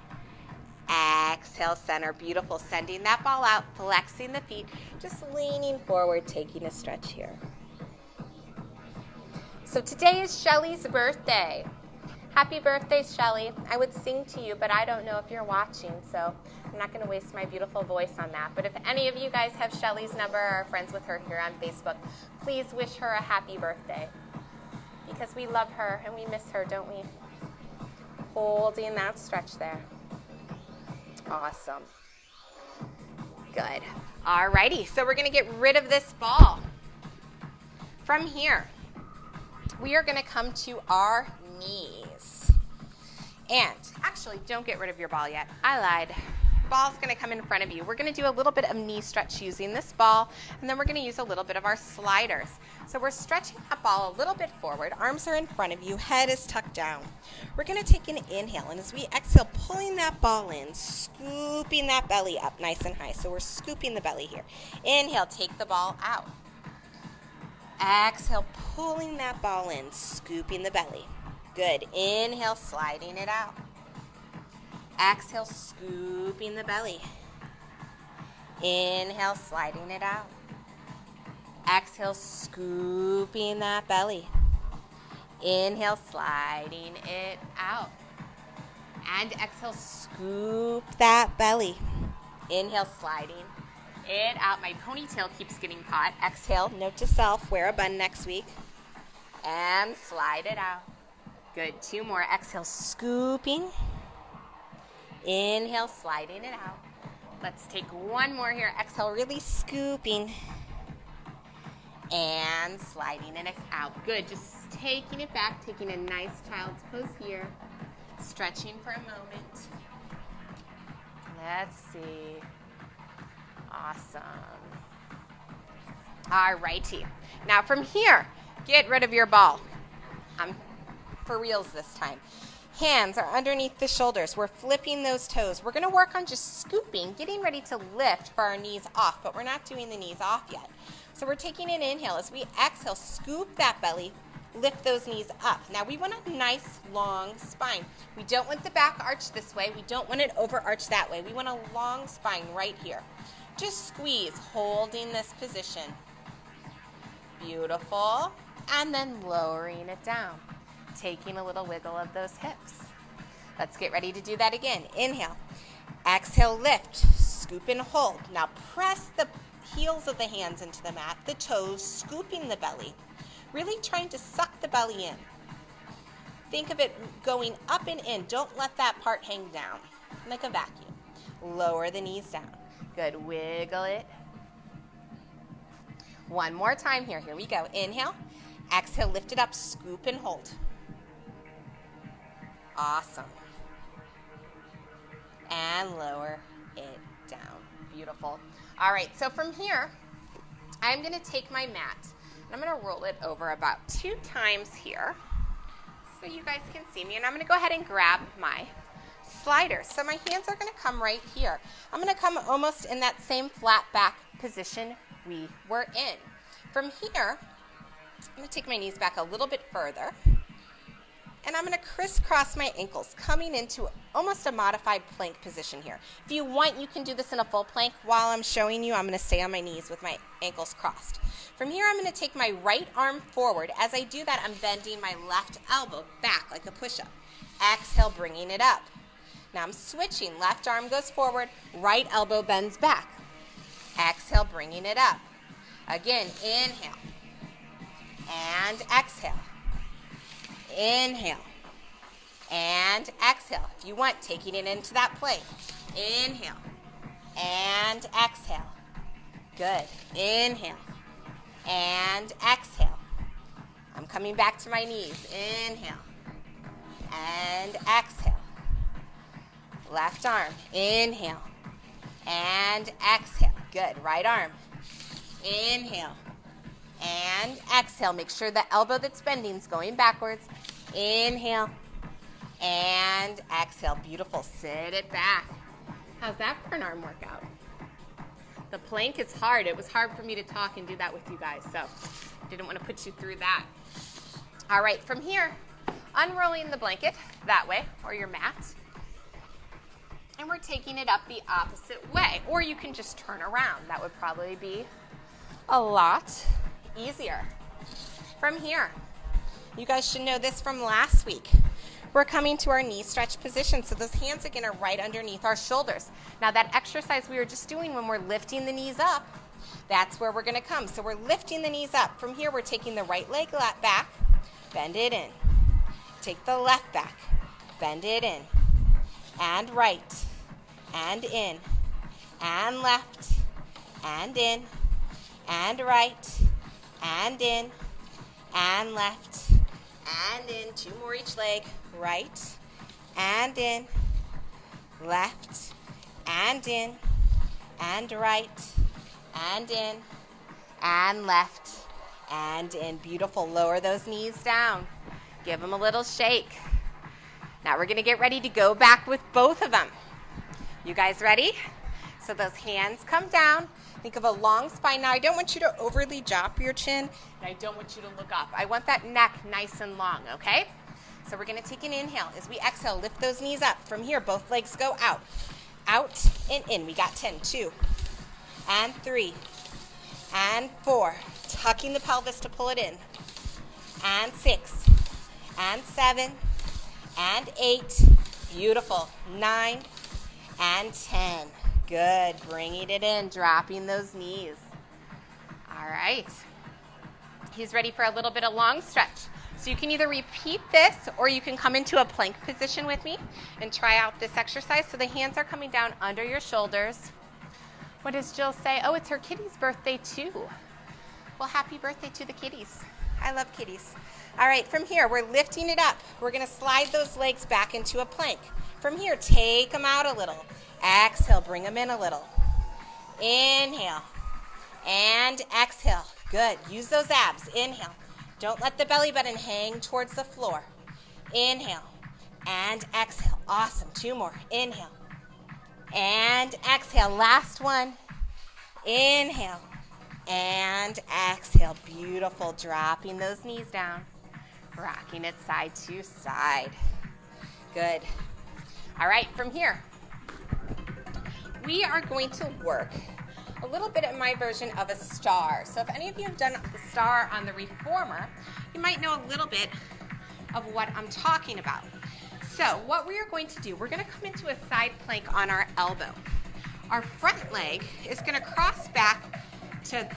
Speaker 1: Exhale, center. Beautiful. Sending that ball out, flexing the feet, just leaning forward, taking a stretch here. So today is Shelly's birthday. Happy birthday, Shelly. I would sing to you, but I don't know if you're watching, so I'm not going to waste my beautiful voice on that. But if any of you guys have Shelly's number or are friends with her here on Facebook, please wish her a happy birthday. Because we love her and we miss her, don't we? Holding that stretch there. Awesome. Good. Alrighty, so we're going to get rid of this ball. From here, we are going to come to our knees. And actually, don't get rid of your ball yet. I lied. Ball's going to come in front of you. We're going to do a little bit of knee stretch using this ball, and then we're going to use a little bit of our sliders. So we're stretching that ball a little bit forward. Arms are in front of you. Head is tucked down. We're going to take an inhale, and as we exhale, pulling that ball in, scooping that belly up nice and high. So we're scooping the belly here. Inhale, take the ball out. Exhale, pulling that ball in, scooping the belly. Good. Inhale, sliding it out. Exhale, scooping the belly. Inhale, sliding it out. Exhale, scooping that belly. Inhale, sliding it out. And exhale, scoop that belly. Inhale, sliding it out. My ponytail keeps getting caught. Exhale, note to self, wear a bun next week. And slide it out. Good. 2 more. Exhale, scooping. Inhale, sliding it out. Let's take 1 more here. Exhale, really scooping. And sliding it out. Good. Just taking it back, taking a nice child's pose here. Stretching for a moment. Let's see. Awesome. All righty. Now from here, get rid of your ball. For reals this time. Hands are underneath the shoulders. We're flipping those toes. We're going to work on just scooping, getting ready to lift for our knees off, but we're not doing the knees off yet. So we're taking an inhale. As we exhale, scoop that belly, lift those knees up. Now we want a nice long spine. We don't want the back arch this way. We don't want it overarch that way. We want a long spine right here. Just squeeze, holding this position. Beautiful. And then lowering it down. Taking a little wiggle of those hips. Let's get ready to do that again. Inhale. Exhale, lift. Scoop and hold. Now press the heels of the hands into the mat, the toes, scooping the belly. Really trying to suck the belly in. Think of it going up and in. Don't let that part hang down like a vacuum. Lower the knees down. Good. Wiggle it. 1 more time here. Here we go. Inhale. Exhale, lift it up, scoop and hold. Awesome. And lower it down. Beautiful. All right, so from here, I'm going to take my mat, and I'm going to roll it over about 2 times here so you guys can see me. And I'm going to go ahead and grab my sliders. So my hands are going to come right here. I'm going to come almost in that same flat back position we were in. From here, I'm going to take my knees back a little bit further. And I'm going to crisscross my ankles, coming into almost a modified plank position here. If you want, you can do this in a full plank. While I'm showing you, I'm going to stay on my knees with my ankles crossed. From here, I'm going to take my right arm forward. As I do that, I'm bending my left elbow back like a push-up. Exhale, bringing it up. Now I'm switching. Left arm goes forward, right elbow bends back. Exhale, bringing it up. Again, inhale. And exhale. Inhale. And exhale. If you want, taking it into that plank. Inhale. And exhale. Good. Inhale. And exhale. I'm coming back to my knees. Inhale. And exhale. Left arm. Inhale. And exhale. Good. Right arm. Inhale. And exhale. Make sure the elbow that's bending is going backwards. Inhale. And exhale. Beautiful. Sit it back. How's that for an arm workout? The plank is hard. It was hard for me to talk and do that with you guys, so didn't want to put you through that. All right, from here, unrolling the blanket that way, or your mat, and we're taking it up the opposite way, or you can just turn around. That would probably be a lot easier. From here, you guys should know this from last week. We're coming to our knee stretch position, so those hands are going to right underneath our shoulders. Now that exercise we were just doing when we're lifting the knees up, that's where we're going to come. So we're lifting the knees up. From here, we're taking the right leg back, bend it in. Take the left back, bend it in. And right, and in, and left, and in, and right, and in, and left, and in. 2 more each leg. Right, and in, left, and in, and right, and in, and left, and in. Beautiful. Lower those knees down. Give them a little shake. Now we're going to get ready to go back with both of them. You guys ready? So those hands come down. Think of a long spine. Now I don't want you to overly drop your chin, and I don't want you to look up. I want that neck nice and long, okay? So we're going to take an inhale. As we exhale, lift those knees up. From here, both legs go out. Out and in. We got 10. 2 and 3 and 4. Tucking the pelvis to pull it in. And 6 and 7 and 8. Beautiful. 9 and 10. Good. Bringing it in. Dropping those knees. All right. He's ready for a little bit of long stretch. So you can either repeat this or you can come into a plank position with me and try out this exercise. So the hands are coming down under your shoulders. What does Jill say? Oh, it's her kitty's birthday too. Well, happy birthday to the kitties. I love kitties. All right, from here, we're lifting it up. We're going to slide those legs back into a plank. From here, take them out a little. Exhale, bring them in a little. Inhale and exhale. Good. Use those abs. Inhale. Don't let the belly button hang towards the floor. Inhale and exhale. Awesome. 2 more. Inhale and exhale. Last one. Inhale and exhale. Beautiful. Dropping those knees down. Rocking it side to side. Good. All right, from here, we are going to work a little bit of my version of a star. So if any of you have done the star on the reformer, you might know a little bit of what I'm talking about. So what we are going to do, we're going to come into a side plank on our elbow. Our front leg is going to cross back to,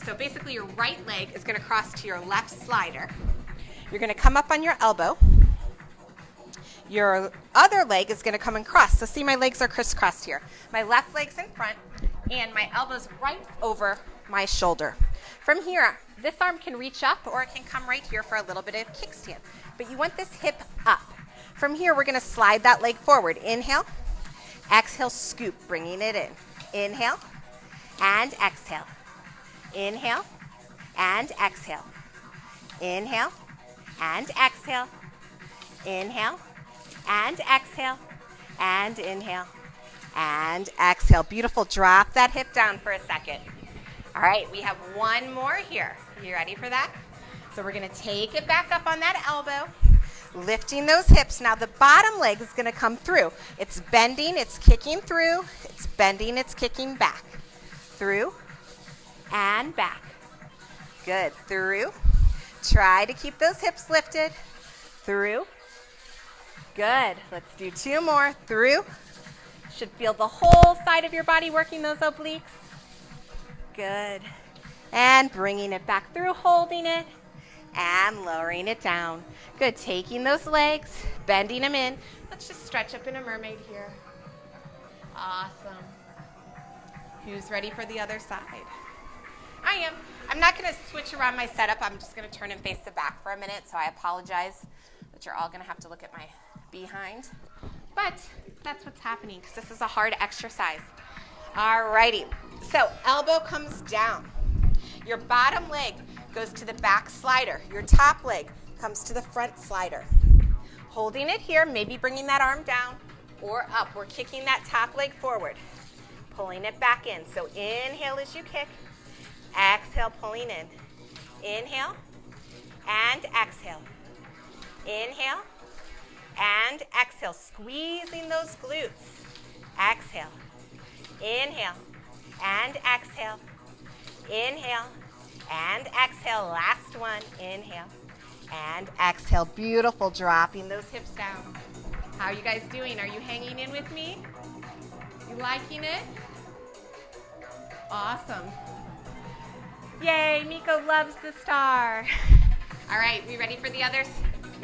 Speaker 1: so basically your right leg is going to cross to your left slider. You're going to come up on your elbow. Your other leg is going to come and cross. So see, my legs are crisscrossed here. My left leg's in front, and my elbow's right over my shoulder. From here, this arm can reach up, or it can come right here for a little bit of kickstand. But you want this hip up. From here, we're going to slide that leg forward. Inhale, exhale, scoop, bringing it in. Inhale, and exhale. Inhale, and exhale. Inhale, and exhale. Inhale, and exhale, and inhale, and exhale. Beautiful. Drop that hip down for a second. All right, we have one more here. You ready for that? So we're going to take it back up on that elbow, lifting those hips. Now the bottom leg is going to come through. It's bending, it's kicking through, it's bending, it's kicking back. Through and back. Good. Through. Try to keep those hips lifted. Through. Good. Let's do 2 more. Through. Should feel the whole side of your body working those obliques. Good. And bringing it back through, holding it. and lowering it down. Good, taking those legs, bending them in. Let's just stretch up in a mermaid here. Awesome. Who's ready for the other side? I am. I'm not going to switch around my setup. I'm just going to turn and face the back for a minute, so I apologize that you're all going to have to look at my behind. But that's what's happening because this is a hard exercise. All righty. So elbow comes down. Your bottom leg goes to the back slider. Your top leg comes to the front slider. Holding it here, maybe bringing that arm down or up. We're kicking that top leg forward, pulling it back in. So inhale as you kick. Exhale, pulling in. Inhale and exhale. Inhale and exhale. Squeezing those glutes. Exhale. Inhale and exhale. Inhale and exhale. Last one. Inhale and exhale. Beautiful. Dropping those hips down. How are you guys doing? Are you hanging in with me? You liking it? Awesome. Yay, Miko loves the star. All right, we ready for the other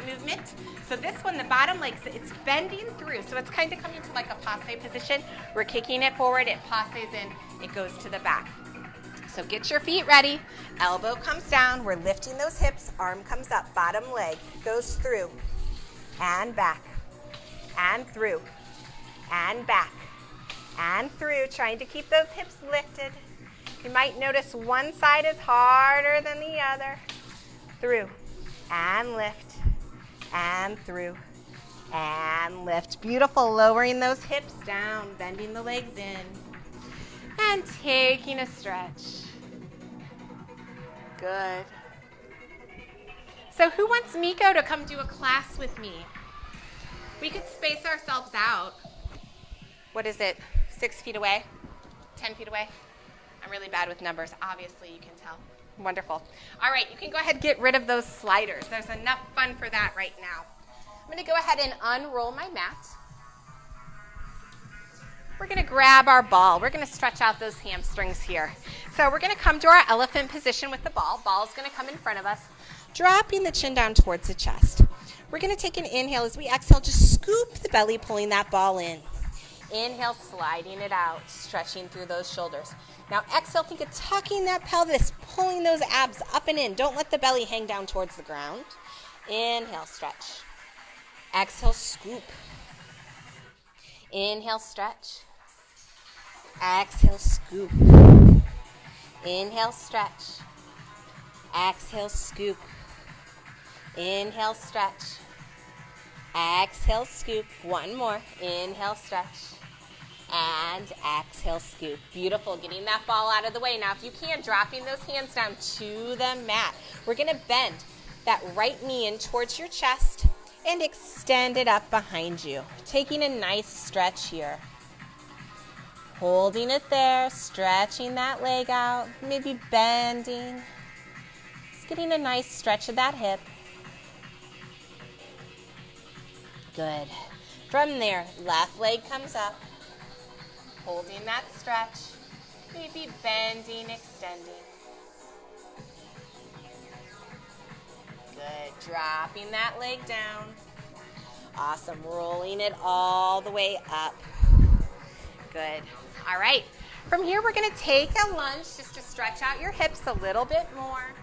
Speaker 1: movement? So this one, the bottom leg, it's bending through. So it's kind of coming to like a passe position. We're kicking it forward, it passes in, it goes to the back. So get your feet ready. Elbow comes down, we're lifting those hips, arm comes up, bottom leg goes through and back and through and back and through, trying to keep those hips lifted. You might notice one side is harder than the other. Through and lift and through and lift. Beautiful. Lowering those hips down, bending the legs in, and taking a stretch. Good. So who wants Miko to come do a class with me? We could space ourselves out. What is it? 6 feet away? 10 feet away? I'm really bad with numbers. Obviously, you can tell. Wonderful. All right, you can go ahead and get rid of those sliders. There's enough fun for that right now. I'm going to go ahead and unroll my mat. We're going to grab our ball. We're going to stretch out those hamstrings here. So we're going to come to our elephant position with the ball. Ball's going to come in front of us, dropping the chin down towards the chest. We're going to take an inhale. As we exhale, just scoop the belly, pulling that ball in. Inhale, sliding it out, stretching through those shoulders. Now exhale, think of tucking that pelvis, pulling those abs up and in. Don't let the belly hang down towards the ground. Inhale, stretch. Exhale, scoop. Inhale, stretch. Exhale, scoop. Inhale, stretch. Exhale, scoop. Inhale, stretch. Exhale, scoop. One more. Inhale, stretch. And exhale, scoop. Beautiful. Getting that ball out of the way. Now, if you can, dropping those hands down to the mat. We're going to bend that right knee in towards your chest and extend it up behind you. Taking a nice stretch here. Holding it there, stretching that leg out, maybe bending. Just getting a nice stretch of that hip. Good. From there, left leg comes up. Holding that stretch, maybe bending, extending. Good, dropping that leg down. Awesome, rolling it all the way up. Good, all right. From here, we're gonna take a lunge just to stretch out your hips a little bit more.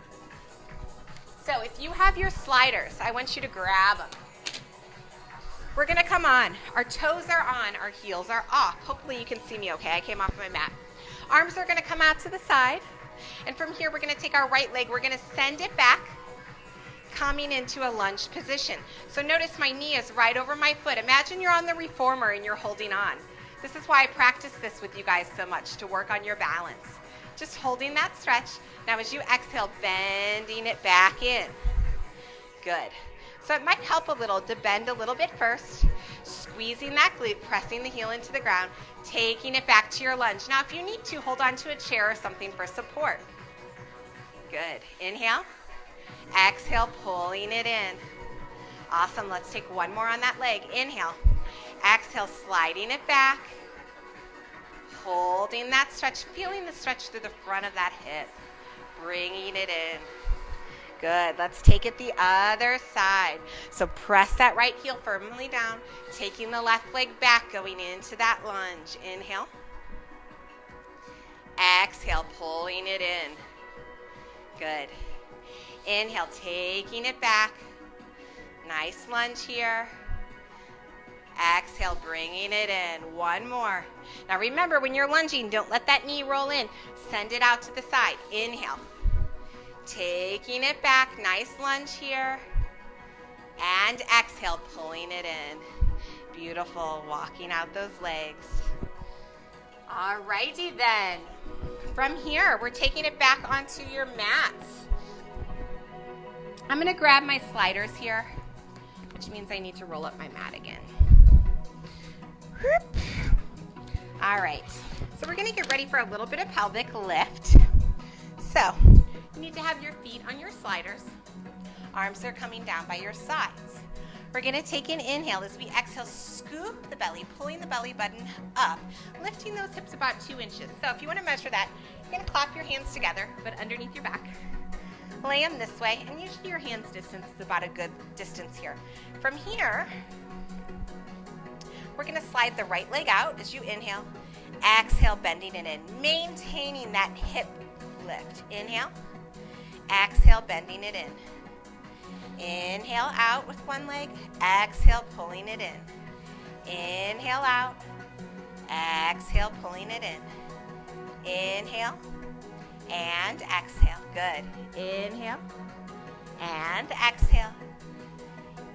Speaker 1: So if you have your sliders, I want you to grab them. We're gonna come on. Our toes are on, our heels are off. Hopefully you can see me okay. I came off my mat. Arms are gonna come out to the side. And from here, we're gonna take our right leg, we're gonna send it back, coming into a lunge position. So notice my knee is right over my foot. Imagine you're on the reformer and you're holding on. This is why I practice this with you guys so much, to work on your balance. Just holding that stretch. Now as you exhale, bending it back in. Good. So it might help a little to bend a little bit first, squeezing that glute, pressing the heel into the ground, taking it back to your lunge. Now if you need to, hold on to a chair or something for support. Good. Inhale. Exhale, pulling it in. Awesome. Let's take one more on that leg. Inhale. Exhale, sliding it back. Holding that stretch, feeling the stretch through the front of that hip. Bringing it in. Good. Let's take it the other side. So press that right heel firmly down, taking the left leg back, going into that lunge. Inhale. Exhale, pulling it in. Good. Inhale, taking it back. Nice lunge here. Exhale, bringing it in. One more. Now remember, when you're lunging, don't let that knee roll in. Send it out to the side. Inhale. Taking it back. Nice lunge here. And exhale, pulling it in. Beautiful. Walking out those legs. Alrighty then. From here, we're taking it back onto your mats. I'm going to grab my sliders here, which means I need to roll up my mat again. All right, so we're going to get ready for a little bit of pelvic lift. So you need to have your feet on your sliders. Arms are coming down by your sides. We're going to take an inhale as we exhale, scoop the belly, pulling the belly button up, lifting those hips about 2 inches. So if you want to measure that, you're going to clap your hands together, but underneath your back. Lay them this way, and usually your hands distance is about a good distance here. From here, we're going to slide the right leg out as you inhale. Exhale, bending it in, maintaining that hip lift. Inhale. Exhale, bending it in. Inhale out with one leg. Exhale, pulling it in. Inhale out. Exhale, pulling it in. Inhale and exhale. Good. Inhale and exhale.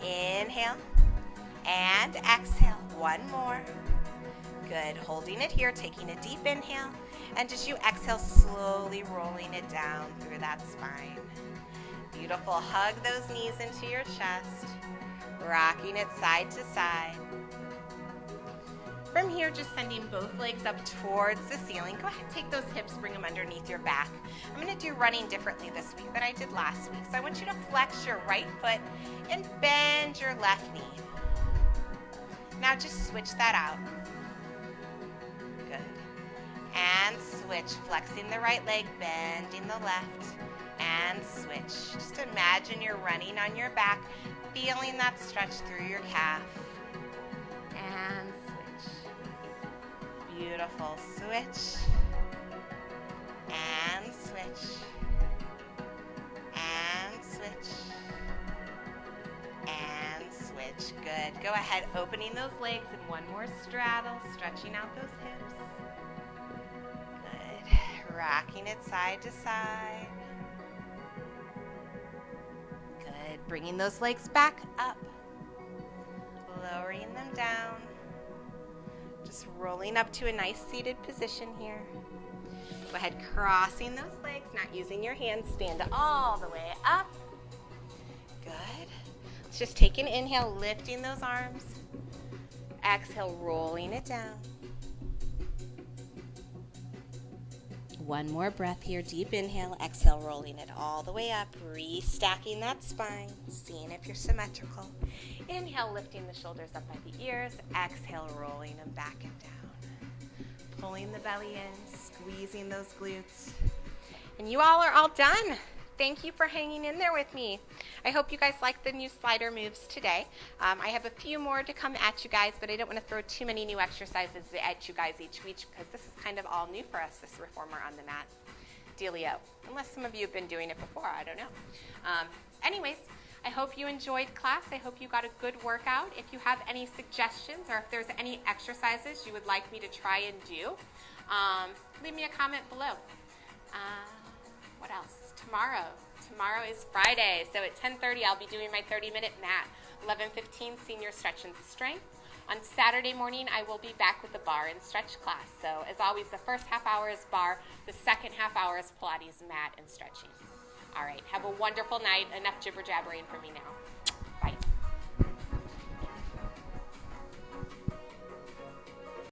Speaker 1: Inhale and exhale. One more. Good. Holding it here, taking a deep inhale. And as you exhale, slowly rolling it down through that spine. Beautiful. Hug those knees into your chest. Rocking it side to side. From here, just sending both legs up towards the ceiling. Go ahead, take those hips, bring them underneath your back. I'm going to do running differently this week than I did last week. So I want you to flex your right foot and bend your left knee. Now just switch that out. Good. And switch, flexing the right leg, bending the left, and switch. Just imagine you're running on your back, feeling that stretch through your calf. And switch. Beautiful. Switch. And switch. And switch. And switch. Good. Go ahead, opening those legs in one more straddle, stretching out those hips. Good. Rocking it side to side. Good. Bringing those legs back up. Lowering them down. Just rolling up to a nice seated position here. Go ahead, crossing those legs, not using your hands. Stand all the way up. Good. Let's just take an inhale, lifting those arms. Exhale, rolling it down. One more breath here. Deep inhale, exhale, rolling it all the way up. Restacking that spine, seeing if you're symmetrical. Inhale, lifting the shoulders up by the ears. Exhale, rolling them back and down. Pulling the belly in, squeezing those glutes. And you all are all done. Thank you for hanging in there with me. I hope you guys like the new slider moves today. I have a few more to come at you guys, but I don't want to throw too many new exercises at you guys each week because this is kind of all new for us, this reformer on the mat dealio. Unless some of you have been doing it before, I don't know. Anyways, I hope you enjoyed class. I hope you got a good workout. If you have any suggestions or if there's any exercises you would like me to try and do, leave me a comment below. What else? Tomorrow is Friday, so at 10:30 I'll be doing my 30-minute mat. 11:15 senior stretch and strength. On Saturday morning I will be back with the bar and stretch class. So as always, the first half hour is bar, the second half hour is Pilates, mat, and stretching. All right, have a wonderful night. Enough jibber jabbering for me now.